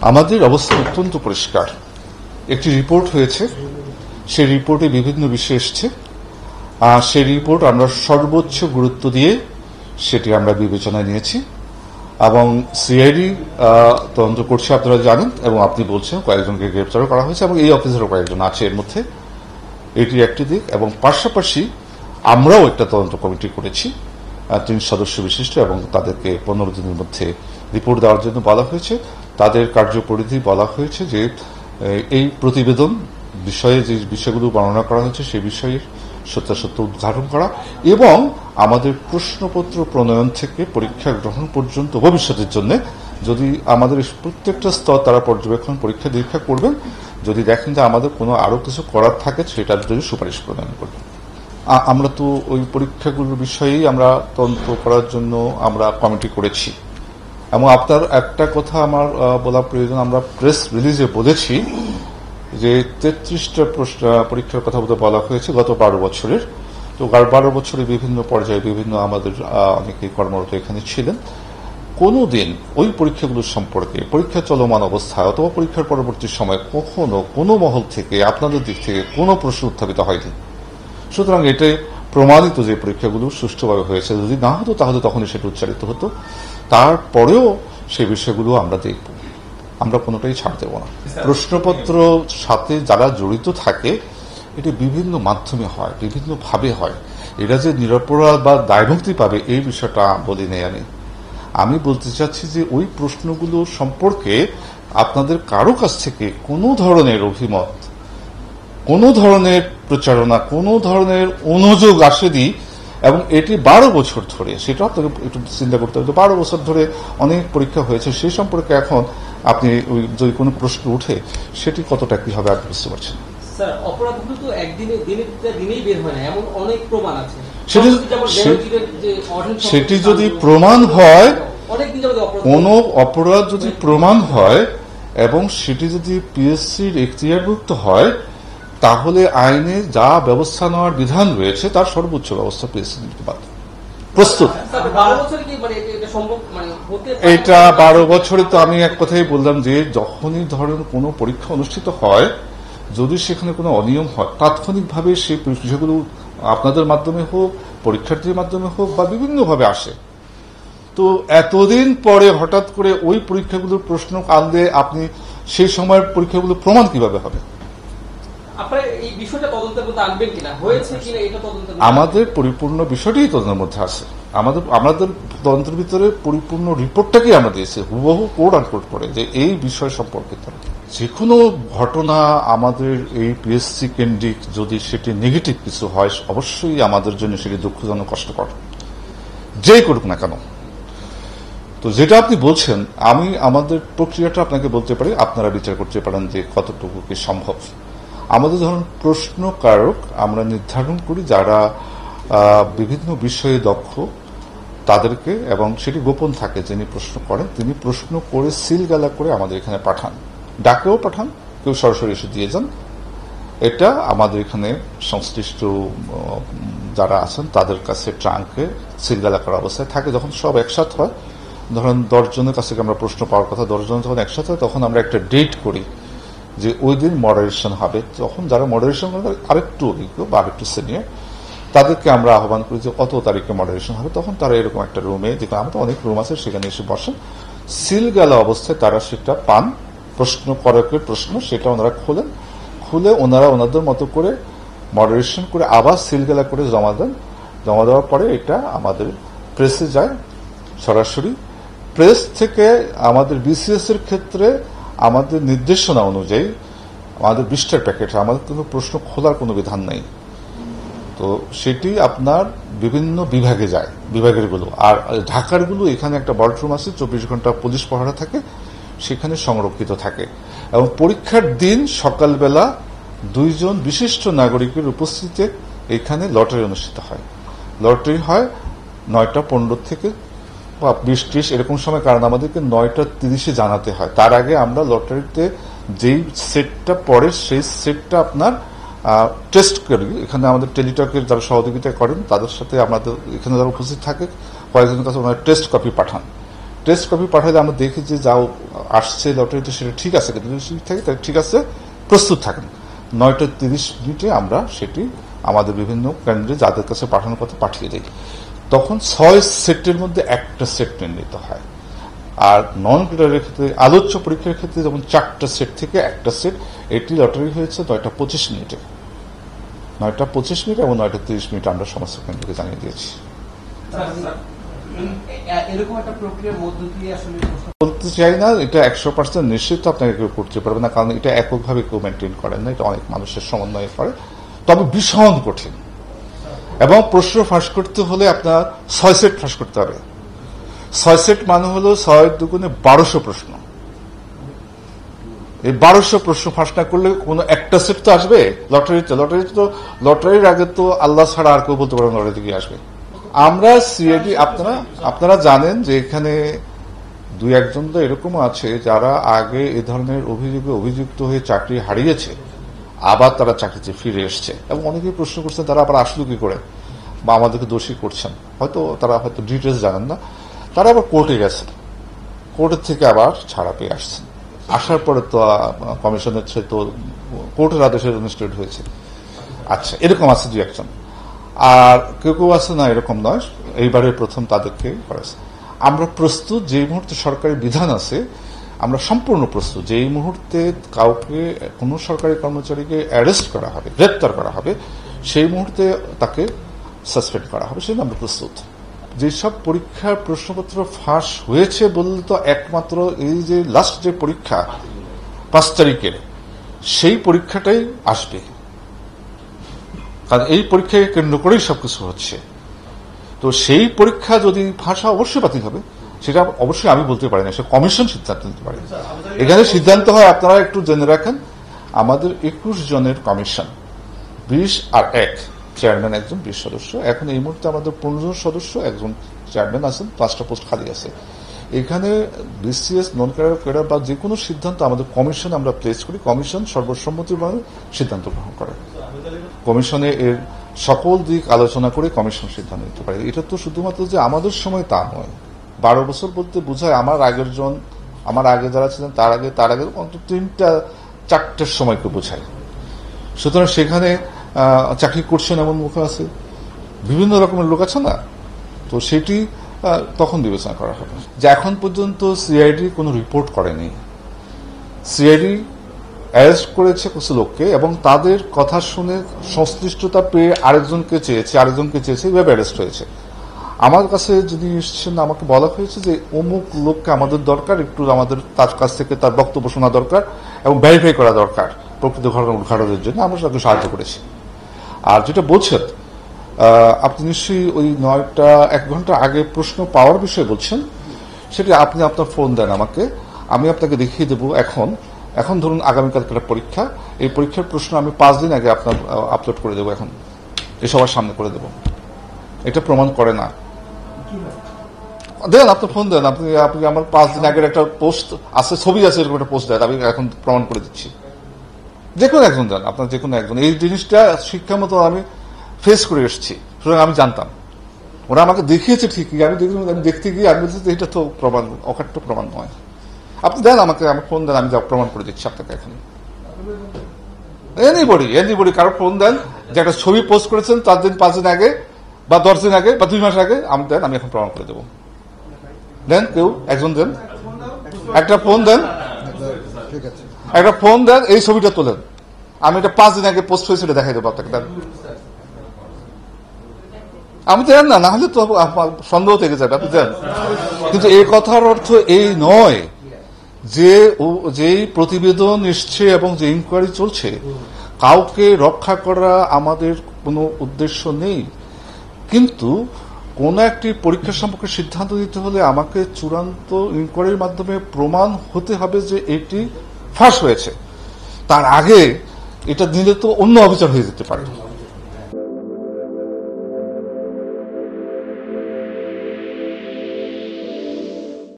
আমাদের অবস্থা অত্যন্ত পরিষ্কার। একটি রিপোর্ট হয়েছে, সেই রিপোর্টে বিভিন্ন বিষয় এসছে। সেই রিপোর্ট আমরা সর্বোচ্চ গুরুত্ব দিয়ে সেটি আমরা বিবেচনায় নিয়েছি এবং সিআইডি তদন্ত করছে, আপনারা জানেন, এবং আপনি বলছেন কয়েকজনকে গ্রেপ্তারও করা হয়েছে এবং এই অফিসারও কয়েকজন আছে এর মধ্যে। এটি একটি দিক, এবং পাশাপাশি আমরাও একটা তদন্ত কমিটি করেছি 3 সদস্য বিশিষ্ট, এবং তাদেরকে 15 দিনের মধ্যে রিপোর্ট দেওয়ার জন্য বলা হয়েছে। তাদের কার্যপরিধি বলা হয়েছে যে এই প্রতিবেদন বিষয়ে যে বিষয়গুলো বর্ণনা করা হয়েছে সেই বিষয়ে সত্যাসত্য উদ্ঘাটন করা এবং আমাদের প্রশ্নপত্র প্রণয়ন থেকে পরীক্ষা গ্রহণ পর্যন্ত ভবিষ্যতের জন্য যদি আমাদের প্রত্যেকটা স্তর তারা পর্যবেক্ষণ পরীক্ষা নিরীক্ষা করবেন, যদি দেখেন যে আমাদের কোনো আরো কিছু করার থাকে সেটার জন্য সুপারিশ প্রদান করবেন। আমরা তো ওই পরীক্ষাগুলোর বিষয়েই আমরা তদন্ত করার জন্য আমরা কমিটি করেছি। এবং আপনার একটা কথা আমার বলা প্রয়োজন, আমরা প্রেস রিলিজে বলেছি যে 33টা পরীক্ষার কথা বলা হয়েছে গত 12 বছরের। তো 12 বছরে বিভিন্ন পর্যায়ে বিভিন্ন আমাদের অনেকেই কর্মরত এখানে ছিলেন। কোনোদিন ওই পরীক্ষাগুলোর সম্পর্কে পরীক্ষা চলমান অবস্থায় অথবা পরীক্ষার পরবর্তী সময় কখনো কোনো মহল থেকে আপনাদের দিক থেকে কোনো প্রশ্ন উত্থাপিত হয়নি। সুতরাং এটা প্রমাণিত যে পরীক্ষাগুলো সুষ্ঠুভাবে হয়েছে। যদি না হতো তাহলে তখনই সেটা উচ্চারিত হতো। তারপরেও সেই বিষয়গুলো আমরা দেখব, আমরা কোনোটাই ছাড় দেব না। প্রশ্নপত্র সাথে যারা জড়িত থাকে এটি বিভিন্ন মাধ্যমে হয়, বিভিন্নভাবে হয়। এটা যে নিরপরাধ বা দায়মুক্তি পাবে এই বিষয়টা বলি নেই। আমি বলতে চাচ্ছি যে ওই প্রশ্নগুলো সম্পর্কে আপনাদের কারো কাছ থেকে কোনো ধরনের অভিমত, কোনো ধরনের প্রচারণা, কোনো ধরনের অনুযোগ আসেনি, এবং এটি 12 বছর ধরে, সেটা আপনাকে একটু চিন্তা করতে হবে। 12 বছর ধরে অনেক পরীক্ষা হয়েছে, সেই সম্পর্কে এখন আপনি যদি কোনো প্রশ্ন উঠে সেটি কতটা কি হবে আপনি বুঝতে পারছেন। সেটি যদি প্রমাণ হয়, কোন অপরাধ যদি প্রমাণ হয় এবং সেটি যদি পিএসসির এখতিয়ারভুক্ত হয়, তাহলে আইনে যা ব্যবস্থা নেওয়ার বিধান রয়েছে তার সর্বোচ্চ ব্যবস্থা পিএসসি নিতে বাধ্য, প্রস্তুত। এটা 12 বছরে তো আমি এক কথাই বললাম যে যখনই ধরেন কোনো পরীক্ষা অনুষ্ঠিত হয়, যদি সেখানে কোনো অনিয়ম হয় তাৎক্ষণিকভাবে সেই বিষয়গুলো আপনাদের মাধ্যমে হোক, পরীক্ষার্থীর মাধ্যমে হোক বা বিভিন্নভাবে আসে। তো এতদিন পরে হঠাৎ করে ওই পরীক্ষাগুলোর প্রশ্ন আনলে আপনি সেই সময়ের পরীক্ষাগুলো প্রমাণ কিভাবে হবে? আমাদের পরিপূর্ণ বিষয়টি তদন্তের মধ্যে আছে। আমাদের তদন্তের ভিতরে পরিপূর্ণ রিপোর্টটাকে আমরা দিয়েছি, হুবহু কোড আনকোড করে, যে এই বিষয় সম্পর্কিত যে কোনো ঘটনা আমাদের এই পিএসসি কেন্দ্রিক যদি সেটি নেগেটিভ কিছু হয়, অবশ্যই আমাদের জন্য সেটি দুঃখজনক, কষ্টকর, যেই করুক না কেন। তো যেটা আপনি বলছেন, আমি আমাদের প্রক্রিয়াটা আপনাকে বলতে পারি, আপনারা বিচার করতে পারেন যে কতটুকু কি সম্ভব। আমাদের ধরুন প্রশ্নকারক আমরা নির্ধারণ করি যারা বিভিন্ন বিষয়ে দক্ষ তাদেরকে, এবং সেটি গোপন থাকে, যিনি প্রশ্ন করেন তিনি প্রশ্ন করে সিলগালা করে আমাদের এখানে পাঠান, ডাকেও পাঠান, কেউ সরাসরি এসে দিয়ে যান। এটা আমাদের এখানে সংশ্লিষ্ট যারা আছেন তাদের কাছে ট্রাঙ্কে সিলগালা করা অবস্থায় থাকে। যখন সব একসাথে হয়, ধরেন 10 জনের কাছ থেকে আমরা প্রশ্ন পাওয়ার কথা, 10 জন যখন একসাথে হয় তখন আমরা একটা ডেট করি যে ওই দিন মডারেশন হবে। তখন যারা মডারেশন করে আরেকটু অভিজ্ঞ বা আরেকটু সিনিয়র, তাদেরকে আমরা আহ্বান করি যে অত তারিখে মডারেশন হবে। তখন তারা এরকম একটা রুমে, যেখানে আমাদের অনেক রুম আছে, সেখানে এসে বসেন। সিলগালা অবস্থায় তারা সেটা পান, প্রশ্ন করকের প্রশ্ন সেটা ওনারা খোলেন, খুলে ওনারা ওনাদের মতো করে মডারেশন করে আবার সিলগালা করে জমা দেন। জমা দেওয়ার পরে এটা আমাদের প্রেসে যায় সরাসরি। প্রেস থেকে আমাদের বিসিএস এর ক্ষেত্রে আমাদের নির্দেশনা অনুযায়ী আমাদের 20টার প্যাকেট, আমাদের কোনো প্রশ্ন খোলার কোনো বিধান নেই। তো সেটি আপনার বিভিন্ন বিভাগে যায়, বিভাগের গুলো। আর ঢাকার গুলো এখানে একটা বল্টরুম আছে, 24 ঘন্টা পুলিশ পাহারা থাকে, সেখানে সংরক্ষিত থাকে। এবং পরীক্ষার দিন সকালবেলা 2 জন বিশিষ্ট নাগরিকের উপস্থিতিতে এখানে লটারি অনুষ্ঠিত হয়। লটারি হয় 9টা 15 থেকে 20-30 এরকম সময়, কারণ আমাদেরকে 9টা 30-এ জানাতে হয়। তার আগে আমরা লটারিতে যেই সেটটা পড়ে সেই সেটটা আপনার টেস্ট করি। এখানে আমাদের টেলিটকের যারা সহযোগিতা করেন তাদের সাথে আমাদের এখানে যারা উপস্থিত থাকে কয়েকজনের কাছে ওনারা টেস্ট কপি পাঠান। টেস্ট কপি পাঠালে আমরা দেখি যে যাও আসছে লটারিতে সেটা ঠিক আছে, কিন্তু ঠিক থাকে তাহলে ঠিক আছে, প্রস্তুত থাকেন। 9:30 আমরা সেটি আমাদের বিভিন্ন কেন্দ্রে যাদের কাছে পাঠানোর কথা পাঠিয়ে দিই। তখন 6 সেটের মধ্যে একটা সেট নির্ণীত হয়। আর নন ক্রিটারের ক্ষেত্রে, আলোচ্য পরীক্ষার ক্ষেত্রে যেমন 4টা সেট থেকে একটা সেট, এটি লটারি হয়েছে 9:25 9:25 এবং 9:30 আমরা সমস্ত কেন্দ্রকে জানিয়ে দিয়েছি। এরকম একটা প্রক্রিয়ার মধ্য দিয়ে আসলে বলতে চাই না, এটা 100% নিশ্চিত আপনাকে কেউ করতে পারবে না, কারণ এটা এককভাবে কেউ মেনটেন করেন না, এটা অনেক মানুষের সমন্বয়ে করে। তবে ভীষণ কঠিন, এবং প্রশ্ন ফাঁস করতে হলে আপনার 6 সেট ফাঁস করতে হবে। 6 সেট মানে হলো 6 দুগুণে 1200 প্রশ্ন। এই 1200 প্রশ্ন ফাঁস না করলে কোনো একটা সেট তো আসবে লটারিতে। লটারির আগে তো আল্লাহ ছাড়া আর কেউ বলতে পারবেন লটারিতে কি আসবে। আমরা সিআইডি, আপনারা জানেন যে এখানে 2-1 তো এরকম আছে যারা আগে এ ধরনের অভিযোগে অভিযুক্ত হয়ে চাকরি হারিয়েছে, আবার তারা চাকরিতে ফিরে এসছে, এবং অনেকেই প্রশ্ন করছেন তারা আবার আসলো কি করে, বা আমাদেরকে দোষী করছেন, তারা হয়তো ডিটেলস জানেন না। তারা আবার কোর্টে গেছেন, কোর্টের থেকে আবার ছাড়া পেয়ে আসছেন। আসার পরে তো কমিশনের তো কোর্টের আদেশে রেজিস্ট্রেড হয়েছে। আচ্ছা, এরকম আছে 2-1। আর কেউ কেউ আছে না এরকম নয়, এইবারে প্রথম তাদেরকে করেছে। আমরা প্রস্তুত, যেই মুহূর্তে সরকারি বিধান আছে আমরা সম্পূর্ণ প্রস্তুত। যেই মুহূর্তে কাউকে, কোনো সরকারি কর্মচারীকে অ্যারেস্ট করা হবে, গ্রেপ্তার করা হবে, সেই মুহূর্তে তাকে সাসপেন্ড করা হবে, সেটা আমরা প্রস্তুত। যেসব পরীক্ষার প্রশ্নপত্র ফাঁস হয়েছে বললে তো একমাত্র এই যে লাস্ট যে পরীক্ষা 5 তারিখের, সেই পরীক্ষাটাই আসবে, কারণ এই পরীক্ষাকে কেন্দ্র করেই সবকিছু হচ্ছে। তো সেই পরীক্ষা যদি ফাঁস হয় অবশ্যই বাতিল হবে, সেটা অবশ্যই আমি বলতে পারি না, সে কমিশন সিদ্ধান্ত নিতে পারে। এখানে সিদ্ধান্ত হয়, আপনারা একটু জেনে রাখেন, আমাদের 21 জনের কমিশন, 20 আর 1 চেয়ারম্যান, একজন 20 সদস্য। এখন এই মুহূর্তে আমাদের 15 জন সদস্য, একজন চেয়ারম্যান আছেন, 5টা পোস্ট খালি আছে। এখানে বিসিএস, নন ক্যাডার বা যে কোনো সিদ্ধান্ত আমাদের কমিশন আমরা প্লেস করি, কমিশন সর্বসম্মতিভাবে সিদ্ধান্ত গ্রহণ করে। কমিশনে এর সকল দিক আলোচনা করে কমিশন সিদ্ধান্ত নিতে পারে। এটা তো শুধুমাত্র যে আমাদের সময় তা নয়, 12 বছর বলতে বোঝায় আমার আগে যারা ছিলেন তার আগে অন্তত 3-4টের সময়কে বোঝায়। সুতরাং সেখানে চাকরি করছেন এমন মুখ আছে, বিভিন্ন রকমের লোক আছে না, তো সেটি তখন বিবেচনা করা হবে। যে এখন পর্যন্ত সিআইডি কোনো রিপোর্ট করেনি। সিআইডি অ্যারেস্ট করেছে কিছু লোককে, এবং তাদের কথা শুনে সংশ্লিষ্টতা পেয়ে আরেকজনকে চেয়েছে, এইভাবে অ্যারেস্ট হয়েছে। আমার কাছে যিনি এসেছেন, আমাকে বলা হয়েছে যে অমুক লোককে আমাদের দরকার, একটু আমাদের তার কাছ থেকে তার বক্তব্য শোনা দরকার এবং ভেরিফাই করা দরকার প্রকৃত ঘটনা উদ্ঘাটনের জন্য। আমরা তাকে সাহায্য করেছি। আর যেটা বলছেন আপনি নিশ্চয়ই ওই 1 ঘন্টা আগে প্রশ্ন পাওয়ার বিষয়ে বলছেন, সেটা আপনি আপনার ফোন দেন আমাকে, আমি আপনাকে দেখিয়ে দেবো। এখন ধরুন আগামীকাল একটা পরীক্ষা, এই পরীক্ষার প্রশ্ন আমি 5 দিন আগে আপনার আপলোড করে দেবো, এখন এই সবার সামনে করে দেবো। এটা প্রমাণ করে না, দেন আপনার ফোন দেন, আপনি আমার 5 দিন আগের একটা পোস্ট আছে, ছবি আছে, এরকম একটা পোস্ট দেন, আমি এখন প্রমাণ করে দিচ্ছি। যে কোনো একজন দেন, আপনার যে কোনো একজন। এই জিনিসটা শিক্ষা মতো আমি ফেস করে এসেছি, সুতরাং আমি জানতাম। ওরা আমাকে দেখিয়েছে ঠিকই, আমি দেখতে গিয়ে আমি বলছি এটা তো প্রমাণ, অকাট্য প্রমাণ নয়। আপনি দেন আমাকে, আমার ফোন দেন, আমি যা প্রমাণ করে দিচ্ছি আপনাকে এখন। এনিবডি কারো ফোন দেন, যে একটা ছবি পোস্ট করেছেন 4 দিন 5 দিন আগে বা 10 দিন আগে বা 2 মাস আগে, আমি দেন, আমি এখন প্রমাণ করে দেবো। দেন, কেউ একজন দেন, একটা ফোন দেন, এই ছবিটা তোলেন, আমি এটা 5 দিন আগে পোস্ট হয়েছে এটা দেখাই দেবো আপনাকে। দেন, আমি দেন না, হলে তো সন্দেহ থেকে যাবে, আপনি দেন। কিন্তু এই কথার অর্থ এই নয় যে যেই প্রতিবেদন এসছে এবং যে ইনকোয়ারি চলছে, কাউকে রক্ষা করা আমাদের কোনো উদ্দেশ্য নেই। কিন্তু কোন একটি পরীক্ষা সম্পর্কে সিদ্ধান্ত নিতে হলে আমাকে চূড়ান্ত ইনকোয়ারির মাধ্যমে প্রমাণ হতে হবে যে এটি ফাঁস হয়েছে। তার আগে এটা নিলে তো অন্য অবিচার হয়ে যেতে পারে।